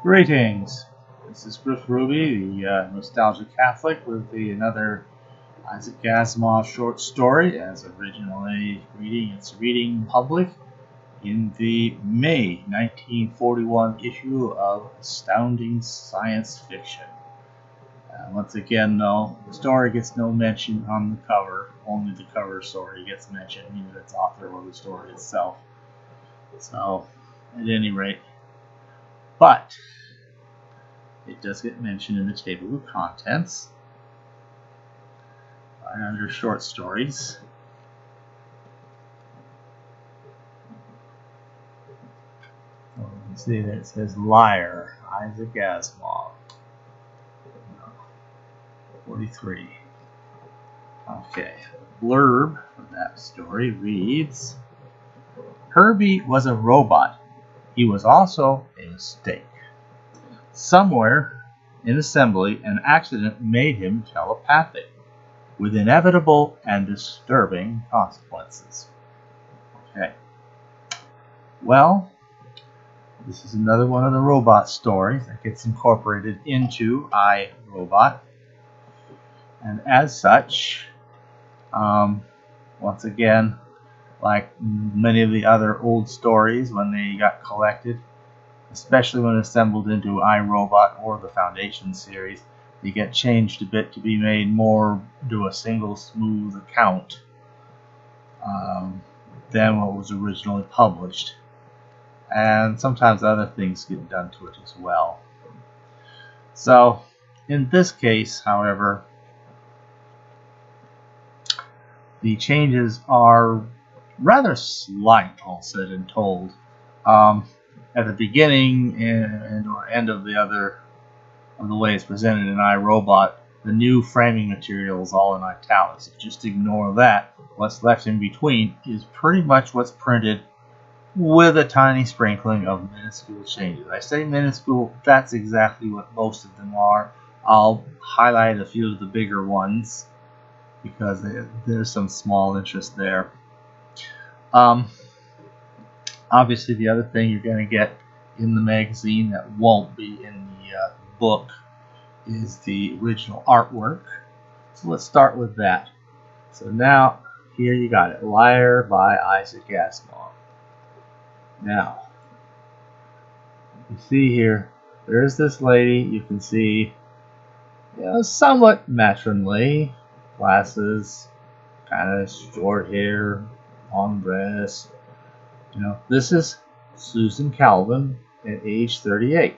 Greetings. This is Chris Ruby, the nostalgic Catholic, with another Isaac Asimov short story, as originally reading public in the May 1941 issue of Astounding Science Fiction. Once again, though, the story gets no mention on the cover. Only the cover story gets mentioned, either its author or the story itself. So, at any rate, but it does get mentioned in the table of contents right under short stories. So you can see that it says Liar, Isaac Asimov, 43. Okay, the blurb for that story reads, Herbie was a robot. He was also a mistake. Somewhere in assembly, an accident made him telepathic, with inevitable and disturbing consequences. Okay. Well, this is another one of the robot stories that gets incorporated into iRobot. And as such, once again, like many of the other old stories when they got collected, especially when assembled into iRobot or the Foundation series, they get changed a bit to be made more to a single smooth account than what was originally published. And sometimes other things get done to it as well. So, in this case, however, the changes are rather slight, all said and told. At the beginning and or end of the way it's presented in iRobot, the new framing material is all in italics. If you just ignore that, what's left in between is pretty much what's printed, with a tiny sprinkling of minuscule changes. I say minuscule, that's exactly what most of them are. I'll highlight a few of the bigger ones because there's some small interest there. Obviously, the other thing you're going to get in the magazine that won't be in the book is the original artwork. So let's start with that. So now, here you got it. Liar by Isaac Asimov. Now, you see here, there's this lady. You can see, somewhat matronly, glasses, kind of short hair, long dress. This is Susan Calvin at age 38.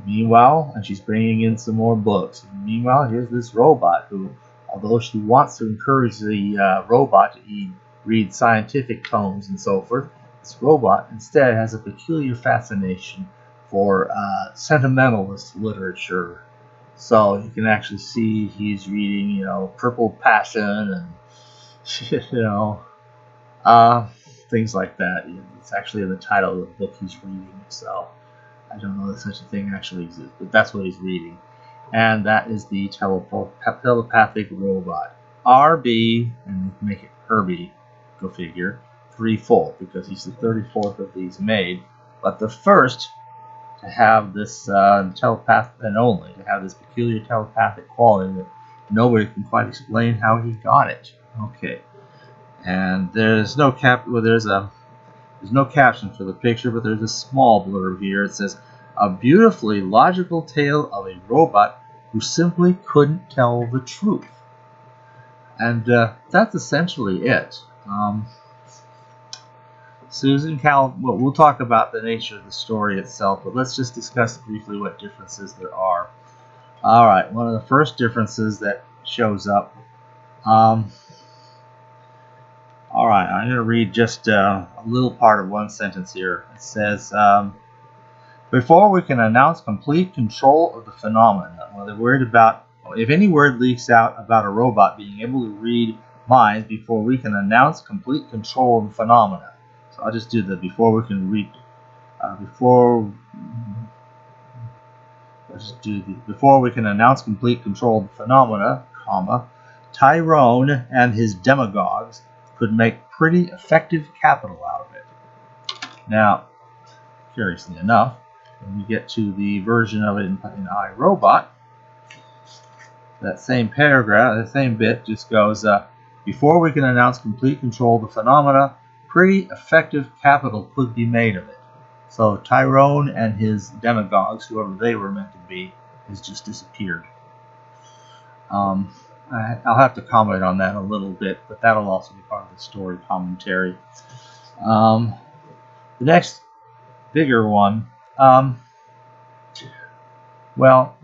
Meanwhile, and she's bringing in some more books. Meanwhile, here's this robot who, although she wants to encourage the robot to read scientific tomes and so forth, this robot instead has a peculiar fascination for sentimentalist literature. So you can actually see he's reading, Purple Passion and, things like that. It's actually in the title of the book he's reading, so I don't know that such a thing actually exists, but that's what he's reading. And that is the telepathic robot. RB, and make it Herbie, go figure, 3-4, because he's the 34th of these made, but the first to have this only to have this peculiar telepathic quality that nobody can quite explain how he got it. Okay. And there's no there's no caption for the picture, but there's a small blurb here. It says, "A beautifully logical tale of a robot who simply couldn't tell the truth." And that's essentially it. Susan Calvin. Well, we'll talk about the nature of the story itself, but let's just discuss briefly what differences there are. All right, one of the first differences that shows up. All right, I'm going to read just a little part of one sentence here. It says, before we can announce complete control of the phenomenon, well, they're worried about, if any word leaks out about a robot being able to read minds before we can announce complete control of the phenomenon. So I'll just do the before we can read, before we can announce complete control of the phenomena, comma, Tyrone and his demagogues could make pretty effective capital out of it. Now, curiously enough, when we get to the version of it in iRobot, that same paragraph, the same bit just goes, before we can announce complete control of the phenomena, pretty effective capital could be made of it. So Tyrone and his demagogues, whoever they were meant to be, has just disappeared. I'll have to comment on that a little bit, but that'll also be part of the story commentary. The next bigger one, well,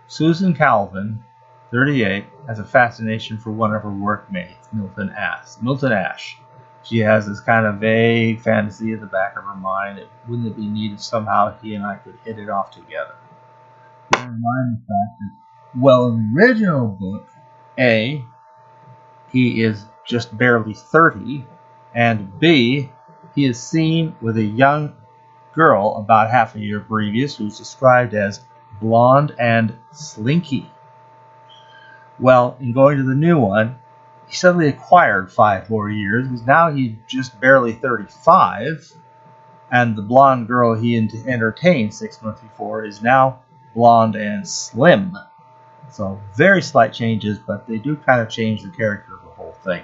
Susan Calvin, 38, has a fascination for one of her workmates, Milton Ash. She has this kind of vague fantasy at the back of her mind. Wouldn't it be neat if somehow he and I could hit it off together? Bear in mind the fact that, well, in the original book, A, he is just barely 30, and B, he is seen with a young girl about half a year previous who's described as blonde and slinky. Well, in going to the new one, he suddenly acquired 5 more years because now he's just barely 35, and the blonde girl he entertained 6 months before is now blonde and slim. So very slight changes, but they do kind of change the character of the whole thing.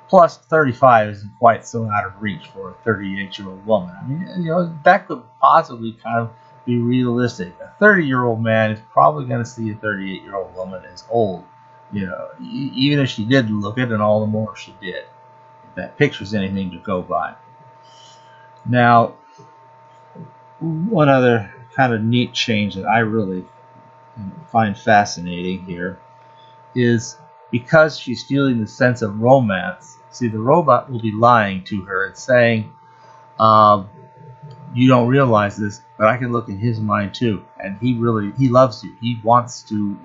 Plus, 35 isn't quite so out of reach for a 38-year-old woman. I mean, that could possibly kind of be realistic. A 30-year-old man is probably going to see a 38-year-old woman as old. Even if she didn't look it, and all the more if she did. If that picture's anything to go by. Now, one other kind of neat change that I really find fascinating here is because she's feeling the sense of romance. See, the robot will be lying to her and saying, you don't realize this, but I can look in his mind too, and he loves you. He wants to,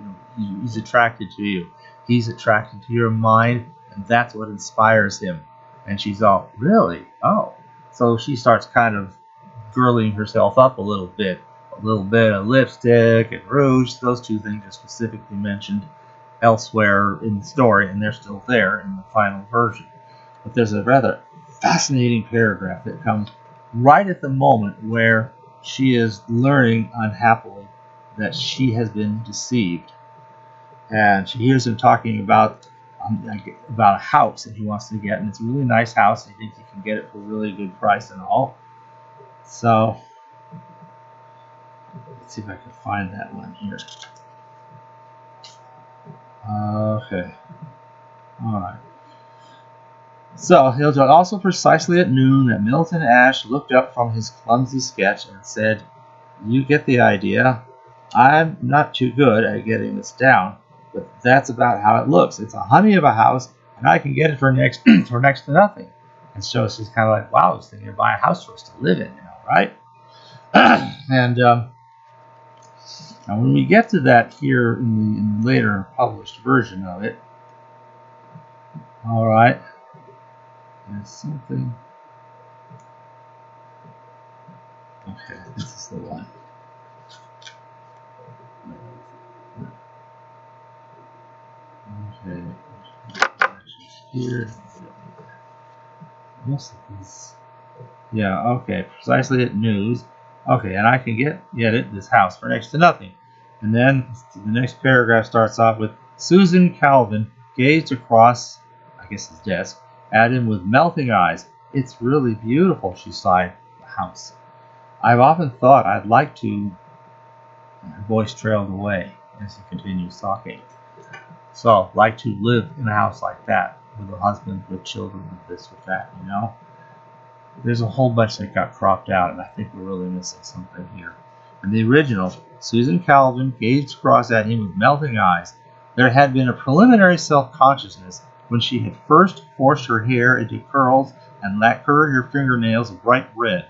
he's attracted to you. He's attracted to your mind, and that's what inspires him. And she's all, really? Oh. So she starts kind of girling herself up a little bit of lipstick and rouge. Those two things are specifically mentioned elsewhere in the story, and they're still there in the final version. But there's a rather fascinating paragraph that comes right at the moment where she is learning unhappily that she has been deceived. And she hears him talking about a house that he wants to get, and it's a really nice house. He thinks he can get it for a really good price and all. So let's see if I can find that one here. Okay. All right. So he'll do it also precisely at noon that Milton Ash looked up from his clumsy sketch and said, "You get the idea. I'm not too good at getting this down, but that's about how it looks. It's a honey of a house, and I can get it for next to nothing." And so she's kind of like, "Wow, I was thinking of buying a house for us to live in, right?" And when we get to that here in the later published version of it, all right, there's something. Okay, this is the one. Okay, here. Most of these. Yeah, okay, precisely at news. Okay, and I can get it, this house, for next to nothing. And then the next paragraph starts off with, Susan Calvin gazed across, I guess his desk, at him with melting eyes. "It's really beautiful," she sighed. "The house. I've often thought I'd like to..." Her voice trailed away as he continues talking. So, like to live in a house like that, with a husband, with children, with this, with that, There's a whole bunch that got cropped out, and I think we're really missing something here. In the original, Susan Calvin gazed across at him with melting eyes. There had been a preliminary self-consciousness when she had first forced her hair into curls and lacquered her fingernails bright red.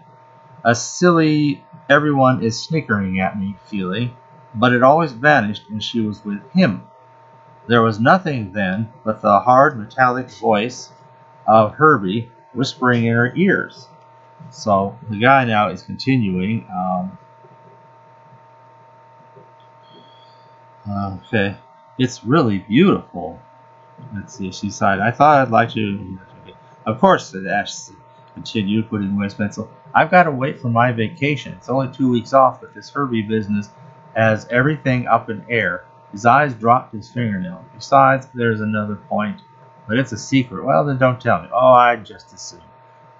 A silly, everyone is snickering at me feeling, but it always vanished when she was with him. There was nothing then but the hard metallic voice of Herbie whispering in her ears. So the guy now is continuing. Okay, it's really beautiful. Let's see, she sighed. "I thought I'd like to..." Of course, said Ash. continued, putting away his pencil. I've got to wait for my vacation. It's only 2 weeks off, but this Herbie business has everything up in air. His eyes dropped his fingernail. Besides, there's another point, but it's a secret. Well, then don't tell me. Oh, I just assumed.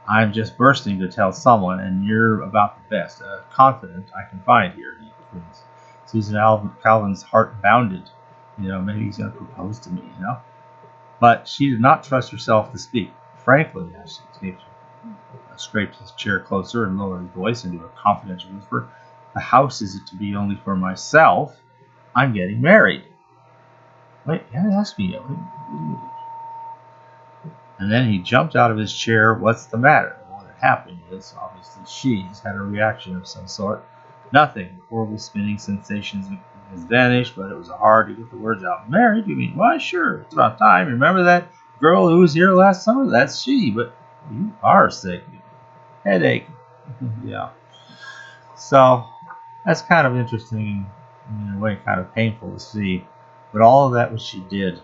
I'm just bursting to tell someone, and you're about the best, confident I can find here, he grins. Susan Calvin's heart bounded. Maybe he's going to propose to me, But she did not trust herself to speak. Frankly, she scraped his chair closer and lowered his voice into a confidential whisper, the house isn't to be only for myself. I'm getting married. Wait, you haven't asked me yet. And then he jumped out of his chair. What's the matter? What had happened is, obviously, she's had a reaction of some sort. Nothing. Horrible spinning sensations has vanished, but it was hard to get the words out. Married? You mean? Why, sure. It's about time. Remember that girl who was here last summer? That's she. But you are sick. Headache. Yeah. So that's kind of interesting, in a way, kind of painful to see. But all of that was she did.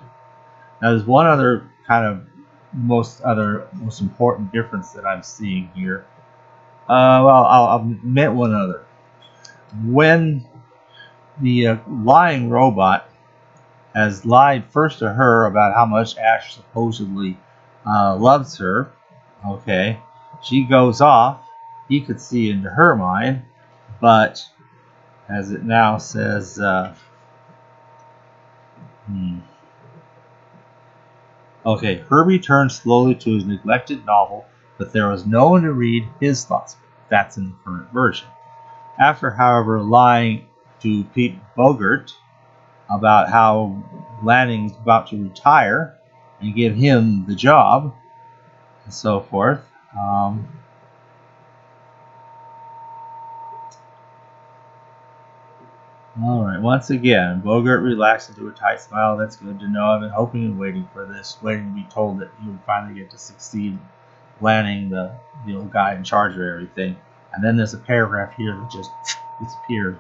Now, there's one other kind of most important difference that I'm seeing here. I'll admit one other. When the lying robot has lied first to her about how much Ash supposedly loves her, okay, she goes off. He could see into her mind, but as it now says, okay, Herbie turned slowly to his neglected novel, but there was no one to read his thoughts. That's in the current version. After, however, lying to Pete Bogart about how Lanning's about to retire and give him the job, and so forth, all right, once again, Bogart relaxed into a tight smile. That's good to know. I've been hoping and waiting for this, waiting to be told that he would finally get to succeed Lanning, the old guy in charge of everything. And then there's a paragraph here that just disappeared.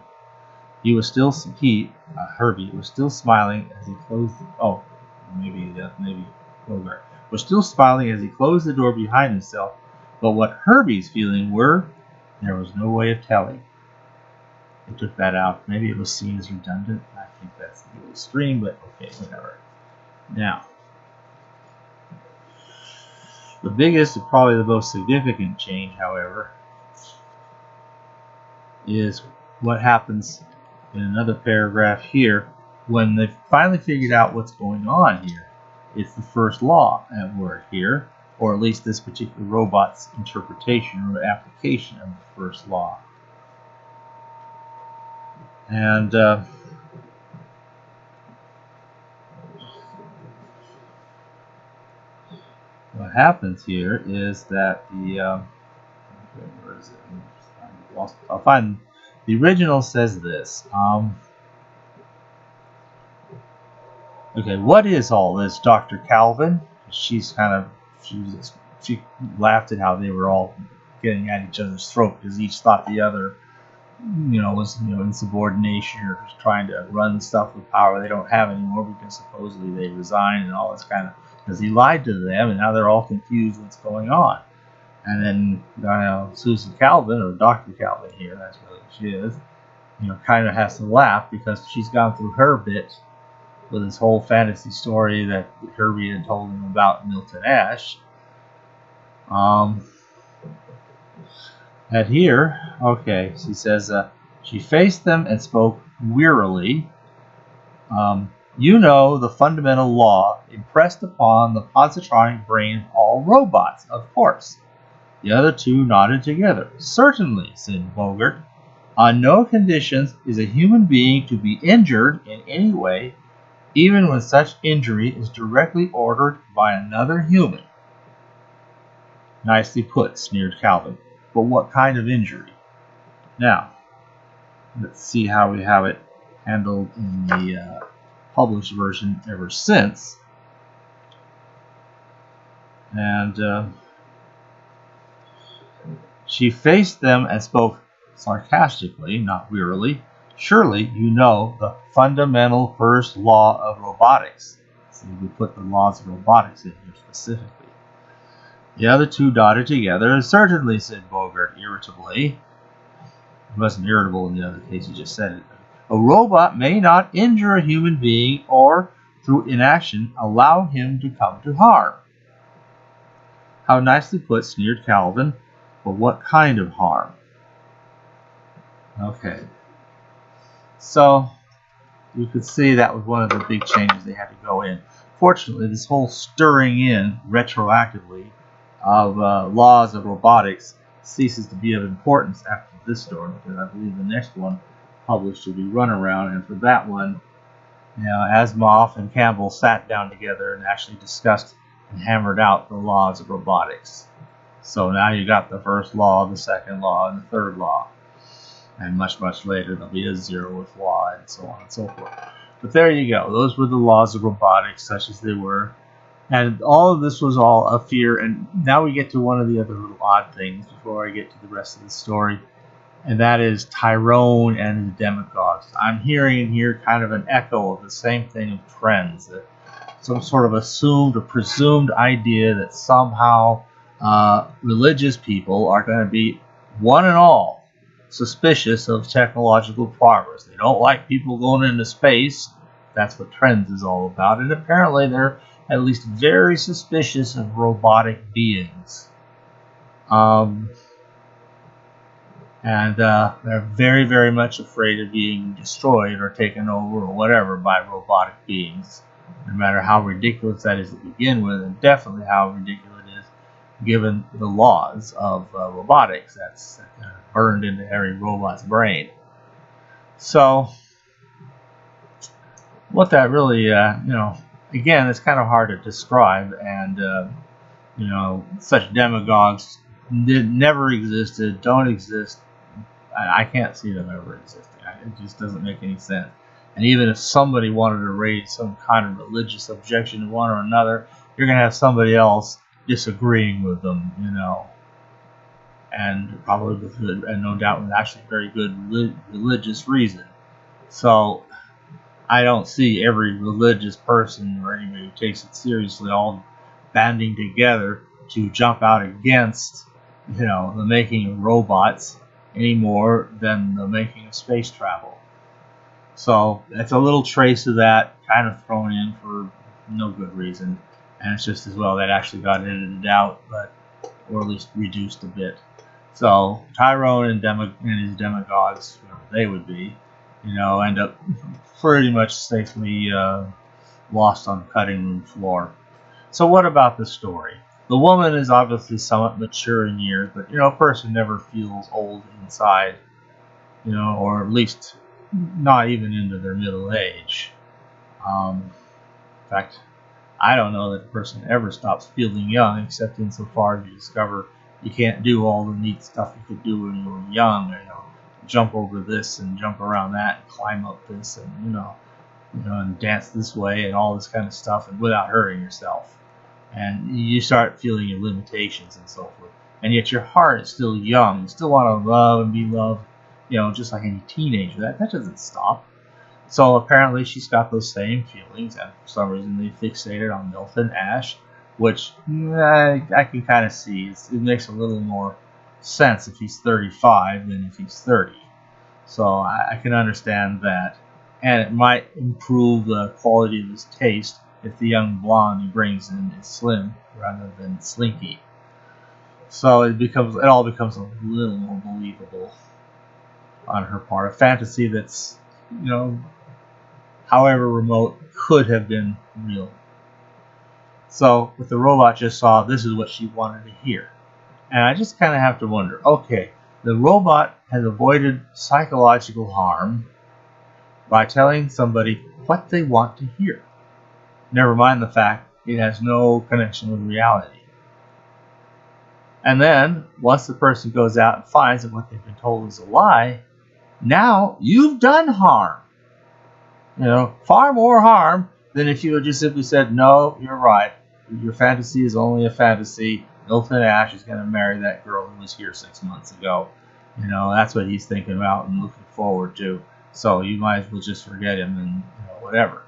Herbie was still smiling as he closed maybe Bogart was still smiling as he closed the door behind himself, but what Herbie's feelings were, there was no way of telling. They took that out. Maybe it was seen as redundant. I think that's a little extreme, but okay, whatever. Now, the biggest and probably the most significant change, however, is what happens in another paragraph here when they've finally figured out what's going on here. It's the first law at work here, or at least this particular robot's interpretation or application of the first law. And what happens here is that where is it? I'll find the original says this. Okay, what is all this, Dr. Calvin? She laughed at how they were all getting at each other's throat because each thought the other was in subordination or just trying to run stuff with power they don't have anymore because supposedly they resigned and all this kind of, because he lied to them and now they're all confused what's going on. And then Susan Calvin, or Dr. Calvin here, that's really what she is, kind of has to laugh because she's gone through her bit with this whole fantasy story that Herbie had told him about Milton Ash. And here, okay, she says, she faced them and spoke wearily. The fundamental law impressed upon the positronic brain of all robots, of course. The other two nodded together. Certainly, said Bogart. On no conditions is a human being to be injured in any way, even when such injury is directly ordered by another human. Nicely put, sneered Calvin. But what kind of injury? Now, let's see how we have it handled in the published version ever since. And she faced them and spoke sarcastically, not wearily. Surely you know the fundamental first law of robotics. See, we put the laws of robotics in here specifically. The other two dotted together. Certainly, said Bogart irritably. He wasn't irritable in the other case, he just said it. A robot may not injure a human being or, through inaction, allow him to come to harm. How nicely put, sneered Calvin. But what kind of harm? Okay. So, you could see that was one of the big changes they had to go in. Fortunately, this whole stirring in retroactively of laws of robotics ceases to be of importance after this story, because I believe the next one published will be Runaround, and for that one, Asimov and Campbell sat down together and actually discussed and hammered out the laws of robotics. So now you got the first law, the second law, and the third law. And much, much later, there'll be a zeroth law, and so on and so forth. But there you go. Those were the laws of robotics, such as they were. And all of this was all a fear. And now we get to one of the other little odd things before I get to the rest of the story. And that is Tyrone and his demagogues. I'm hearing in here kind of an echo of the same thing of trends. That some sort of assumed or presumed idea that somehow religious people are going to be one and all suspicious of technological progress. They don't like people going into space. That's what Trends is all about. And apparently they're at least very suspicious of robotic beings. And they're very, very much afraid of being destroyed or taken over or whatever by robotic beings. No matter how ridiculous that is to begin with, and definitely how ridiculous it is given the laws of robotics that's burned into every robot's brain. So, what that really, again, it's kind of hard to describe, and, such demagogues never existed, don't exist. I can't see them ever existing. It just doesn't make any sense. And even if somebody wanted to raise some kind of religious objection to one or another, you're going to have somebody else disagreeing with them, and probably with good, and no doubt with actually very good religious reason. So I don't see every religious person or anybody who takes it seriously all banding together to jump out against, the making of robots any more than the making of space travel. So it's a little trace of that kind of thrown in for no good reason, and it's just as well that actually got edited out, or at least reduced a bit. So Tyrone and his demagogues, whoever they would be, end up pretty much safely lost on the cutting room floor. So what about the story? The woman is obviously somewhat mature in years, but a person never feels old inside, or at least not even into their middle age. In fact, I don't know that a person ever stops feeling young, except insofar as you discover you can't do all the neat stuff you could do when you were young. Jump over this and jump around that, and climb up this, and and dance this way, and all this kind of stuff, and without hurting yourself. And you start feeling your limitations and so forth. And yet your heart is still young. You still want to love and be loved, just like any teenager. That doesn't stop. So apparently she's got those same feelings, and for some reason they fixated on Milton Ash, which I can kind of see. It makes a little more sense if he's 35 than if he's 30. So I can understand that. And it might improve the quality of his taste if the young blonde he brings in is slim rather than slinky. So it all becomes a little more believable on her part. A fantasy that's, however remote, could have been real. So what the robot just saw, this is what she wanted to hear. And I just kind of have to wonder, okay, the robot has avoided psychological harm by telling somebody what they want to hear. Never mind the fact it has no connection with reality. And then, once the person goes out and finds that what they've been told is a lie, now you've done harm. Far more harm than if you had just simply said, no, you're right. Your fantasy is only a fantasy. Milton Ash is going to marry that girl who was here 6 months ago. That's what he's thinking about and looking forward to. So you might as well just forget him and whatever.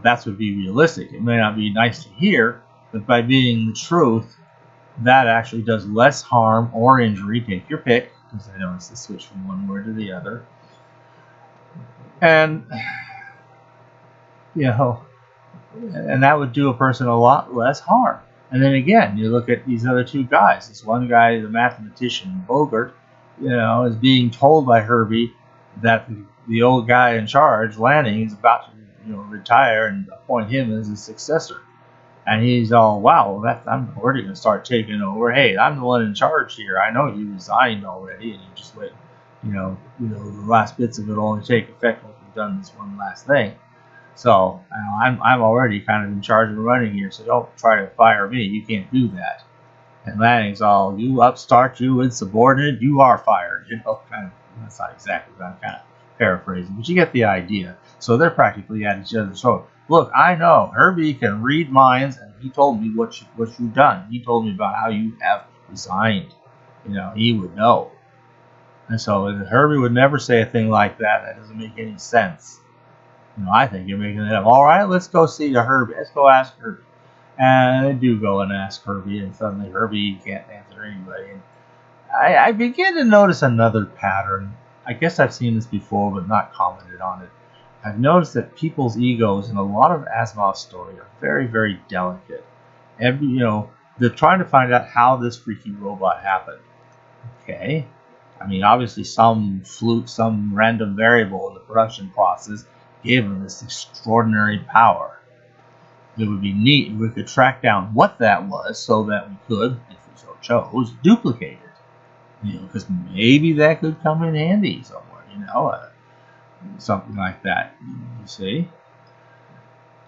That would be realistic. It may not be nice to hear, but by being the truth, that actually does less harm or injury. Take your pick, because I know it's the switch from one word to the other. And, and that would do a person a lot less harm. And then again, you look at these other two guys. This one guy, the mathematician Bogart, is being told by Herbie that the old guy in charge, Lanning, is about to retire and appoint him as his successor. And he's all, wow, I'm already going to start taking over. Hey, I'm the one in charge here. I know you resigned already, and you just wait. The last bits of it only take effect once we've done this one last thing. So I'm already kind of in charge of running here. So don't try to fire me. You can't do that. And Lanning's all, you upstart, you insubordinate, you are fired. Kind of. That's not exactly, but I'm kind of paraphrasing, but you get the idea. So they're practically at each other's throat. Look, I know Herbie can read minds, and he told me what you've done. He told me about how you have resigned. He would know. And so Herbie would never say a thing like that. That doesn't make any sense. I think you're making it up. All right, let's go see Herbie. Let's go ask Herbie. And they do go and ask Herbie, and suddenly Herbie can't answer anybody. And I begin to notice another pattern. I guess I've seen this before, but not commented on it. I've noticed that people's egos in a lot of Asimov stories are very, very delicate. They're trying to find out how this freaky robot happened. Okay. I mean, obviously some fluke, some random variable in the production process gave them this extraordinary power. It would be neat if we could track down what that was so that we could, if we so chose, duplicate it. Because maybe that could come in handy somewhere, something like that, you see.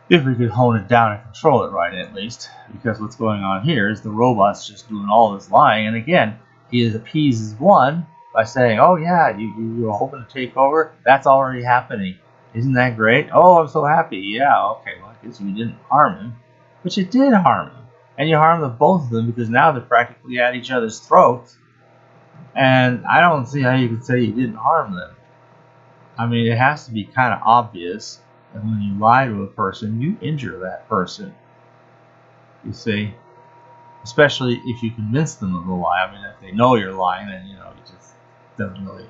If we could hone it down and control it right, at least. Because what's going on here is the robot's just doing all this lying. And again, he appeases one by saying, oh yeah, you were hoping to take over? That's already happening. Isn't that great? Oh, I'm so happy. Yeah, okay, well, I guess you didn't harm him. But you did harm him. And you harmed the both of them because now they're practically at each other's throats. And I don't see how you could say you didn't harm them. I mean, it has to be kind of obvious that when you lie to a person, you injure that person. You see? Especially if you convince them of the lie. I mean, if they know you're lying, then, it just doesn't really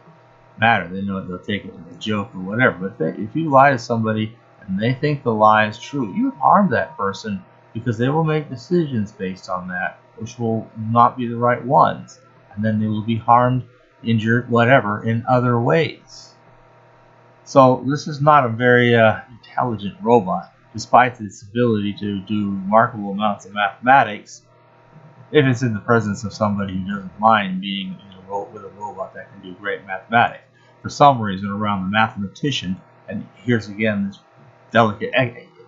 matter. They know they'll take it as a joke or whatever. But if you lie to somebody and they think the lie is true, you have harmed that person because they will make decisions based on that, which will not be the right ones. And then they will be harmed, injured, whatever, in other ways. So this is not a very intelligent robot, despite its ability to do remarkable amounts of mathematics, if it's in the presence of somebody who doesn't mind being with a robot that can do great mathematics. For some reason, around the mathematician, and here's again this delicate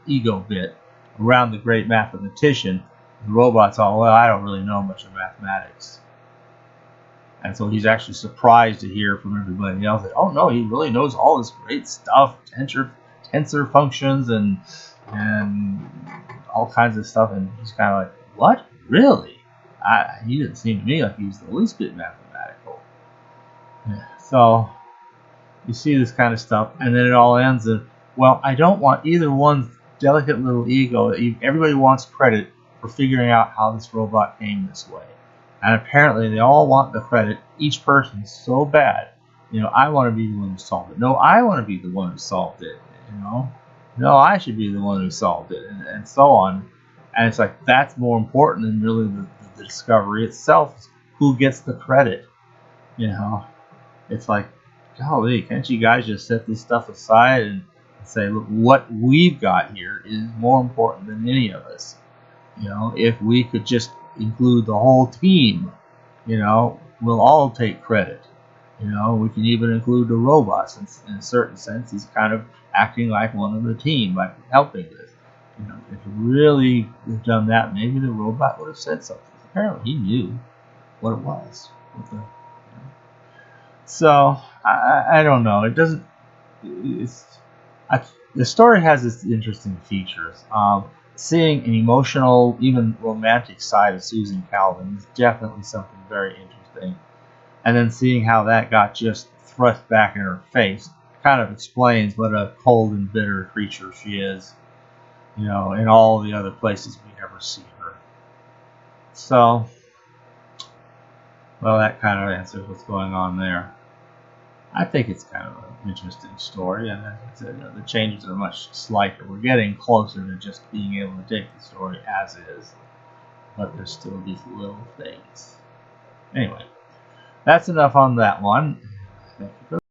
ego bit, around the great mathematician, the robot's all, well, I don't really know much of mathematics. And so he's actually surprised to hear from everybody else that, oh no, he really knows all this great stuff, tensor functions and all kinds of stuff. And he's kind of like, what? Really? He didn't seem to me like he was the least bit mathematical. Yeah. So you see this kind of stuff, and then it all ends in, well, I don't want either one's delicate little ego. Everybody wants credit for figuring out how this robot came this way. And apparently they all want the credit, each person so bad. I want to be the one who solved it. No, I want to be the one who solved it. No, I should be the one who solved it, and so on. And it's like, that's more important than really the discovery itself. Who gets the credit? It's like, golly, can't you guys just set this stuff aside and say, look, what we've got here is more important than any of us. If we could just include the whole team, we'll all take credit. We can even include the robots. In a certain sense, he's kind of acting like one of the team by helping this. If you really had done that, maybe the robot would have said something. Apparently, he knew what it was. So I don't know. It doesn't. The story has its interesting features. Seeing an emotional, even romantic side of Susan Calvin is definitely something very interesting. And then seeing how that got just thrust back in her face kind of explains what a cold and bitter creature she is, in all the other places we ever see her. So, Well, that kind of answers what's going on there. I think it's kind of an interesting story, and as I said, the changes are much slighter. We're getting closer to just being able to take the story as is, but there's still these little things. Anyway, that's enough on that one. Thank you for